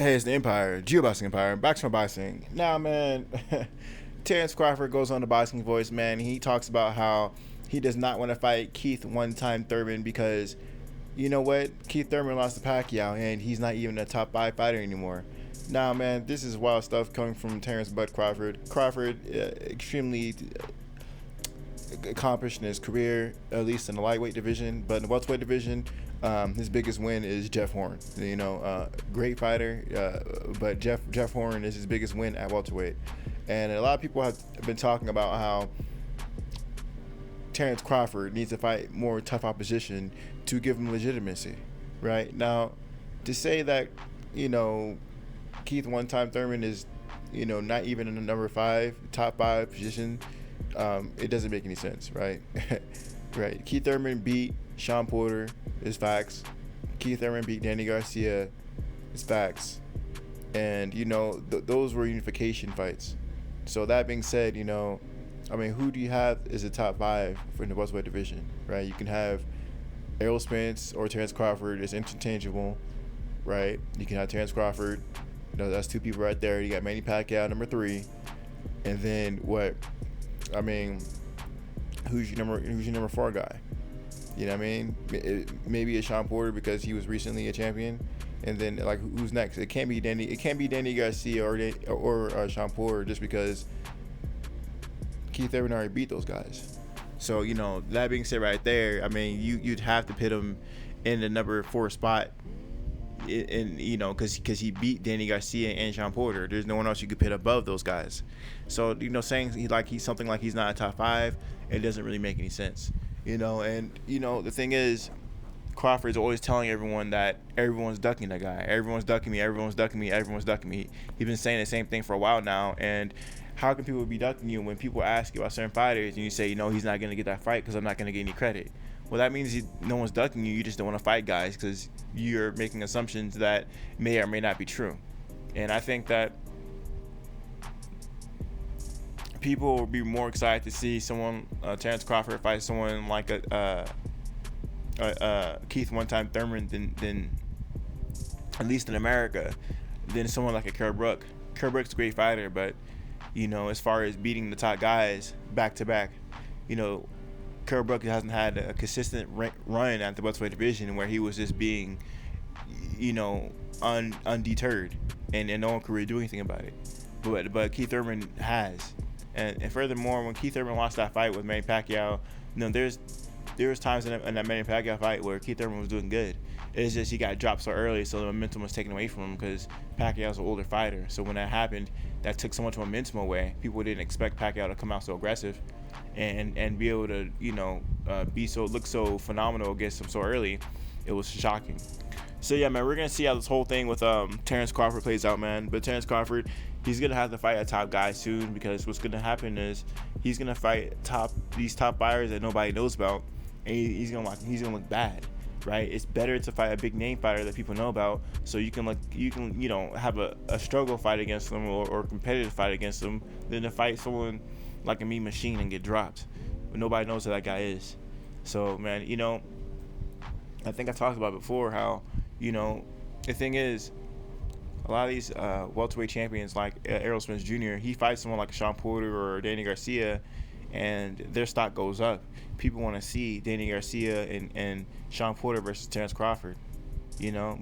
Hey, it's the Empire, Geoboxing Empire, back to my boxing. Now, man, Terrence Crawford goes on the Boxing Voice, man. He talks about how he does not want to fight Keith one-time Thurman because, you know what? Keith Thurman lost to Pacquiao, and he's not even a top 5 fighter anymore. Now, man, this is wild stuff coming from Terrence Bud Crawford. Crawford, extremely accomplished in his career, at least in the lightweight division, but in the welterweight division, his biggest win is Jeff Horn. Great fighter, but Jeff Horn is his biggest win at welterweight. And a lot of people have been talking about how Terrence Crawford needs to fight more tough opposition to give him legitimacy. Right now, to say that Keith one-time Thurman is not even in the number 5 top 5 position, it doesn't make any sense, right? Right. Keith Thurman beat Sean Porter, is facts. Keith Thurman beat Danny Garcia, is facts. And those were unification fights. So that being said, who do you have as a top 5 for the welterweight division, right? You can have Errol Spence or Terrence Crawford. It's interchangeable, right? You can have Terrence Crawford. That's 2 people right there. You got Manny Pacquiao, number 3, and then what? Who's your number 4 guy? You know what I mean? Maybe a Sean Porter because he was recently a champion, and then who's next? It can't be Danny Garcia or Sean Porter just because Keith Thurman already beat those guys. So that being said, right there, you'd have to put him in the number 4 spot, because he beat Danny Garcia and Sean Porter. There's no one else you could put above those guys. So saying he's something like he's not a top 5, it doesn't really make any sense. The thing is, Crawford's always telling everyone that everyone's ducking that guy. Everyone's ducking me. Everyone's ducking me. Everyone's ducking me. He's been saying the same thing for a while now. And how can people be ducking you when people ask you about certain fighters and you say, he's not going to get that fight because I'm not going to get any credit? Well, that means no one's ducking you. You just don't want to fight guys because you're making assumptions that may or may not be true. And I think that people will be more excited to see someone, Terrence Crawford, fight someone like Keith one-time Thurman than at least in America, than someone like a Kerr Brook. Kerr Brook's a great fighter, but as far as beating the top guys back to back, Kerr Brook hasn't had a consistent run at the welterweight division where he was just being, undeterred, and no one could really do anything about it. But Keith Thurman has. And furthermore, when Keith Thurman lost that fight with Manny Pacquiao, there was times in that Manny Pacquiao fight where Keith Thurman was doing good. It's just he got dropped so early, so the momentum was taken away from him because Pacquiao's an older fighter. So when that happened, that took so much momentum away. People didn't expect Pacquiao to come out so aggressive and be able to look so phenomenal against him so early. It was shocking. So yeah, man, we're gonna see how this whole thing with Terrence Crawford plays out, man. But Terrence Crawford, he's gonna have to fight a top guy soon because what's gonna happen is he's gonna fight these top fighters that nobody knows about, and he's gonna look bad, right? It's better to fight a big name fighter that people know about, so you can have a struggle fight against them or competitive fight against them, than to fight someone like a Mean Machine and get dropped. But nobody knows who that guy is. So man, I think I talked about before how the thing is, a lot of these welterweight champions like Errol Spence Jr., he fights someone like Sean Porter or Danny Garcia, and their stock goes up. People want to see Danny Garcia and Sean Porter versus Terrence Crawford,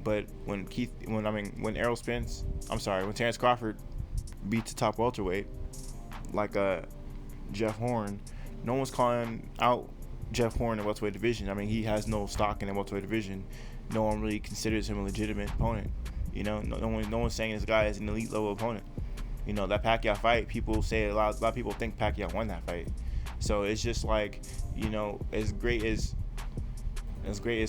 But when Terrence Crawford beats the top welterweight like Jeff Horn, no one's calling out Jeff Horn in the welterweight division. He has no stock in the welterweight division. No one really considers him a legitimate opponent. No one's saying this guy is an elite level opponent. That Pacquiao fight, people say a lot of people think Pacquiao won that fight. So it's just like, as great as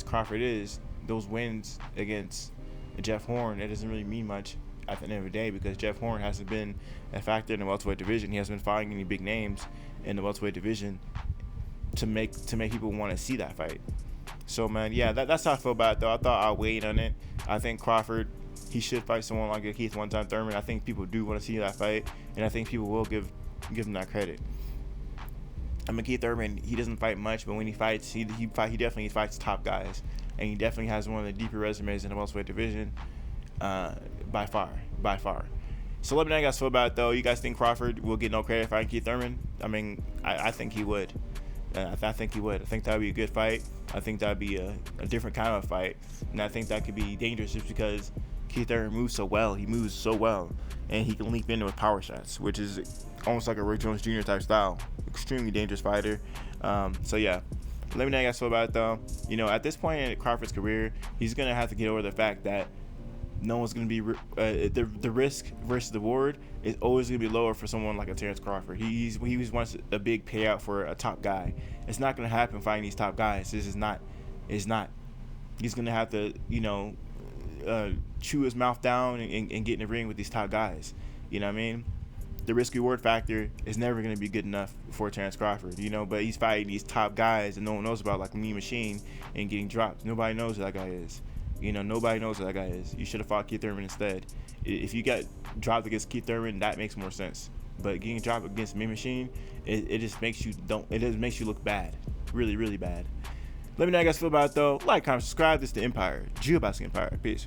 Crawford is, those wins against Jeff Horn, it doesn't really mean much at the end of the day because Jeff Horn hasn't been a factor in the welterweight division. He hasn't been fighting any big names in the welterweight division to make people want to see that fight. So man, yeah, that's how I feel about it though. I thought I'll wait on it. I think Crawford, he should fight someone like a Keith one-time Thurman. I think people do want to see that fight, and I think people will give him that credit. Keith Thurman, he doesn't fight much, but when he fights, he definitely fights top guys, and he definitely has one of the deeper resumes in the welterweight division. by far. So let me know how you guys feel about it, though. You guys think Crawford will get no credit fighting Keith Thurman? I mean, I think he would. I think he would. I think that would be a good fight. I think that would be a different kind of fight. And I think that could be dangerous just because Keith Thurman moves so well. He moves so well. And he can leap into with power shots, which is almost like a Roy Jones Jr. type style. Extremely dangerous fighter. So, yeah. Let me know how you guys feel about it, though. You know, at this point in Crawford's career, he's going to have to get over the fact that no one's going to be the risk versus the reward is always going to be lower for someone like a Terrence Crawford. He wants a big payout for a top guy. It's not going to happen fighting these top guys. This is not. It's not. He's going to have to, chew his mouth down and get in the ring with these top guys. You know what I mean? The risk reward factor is never going to be good enough for Terrence Crawford, but he's fighting these top guys that no one knows about, like Mean Machine, and getting dropped. Nobody knows who that guy is. Nobody knows who that guy is. You should have fought Keith Thurman instead. If you got dropped against Keith Thurman, that makes more sense. But getting dropped against Mean Machine, it just makes you look bad, really, really bad. Let me know how you guys feel about it, though. Like, comment, subscribe. This is the Empire. Geoboxing Empire. Peace.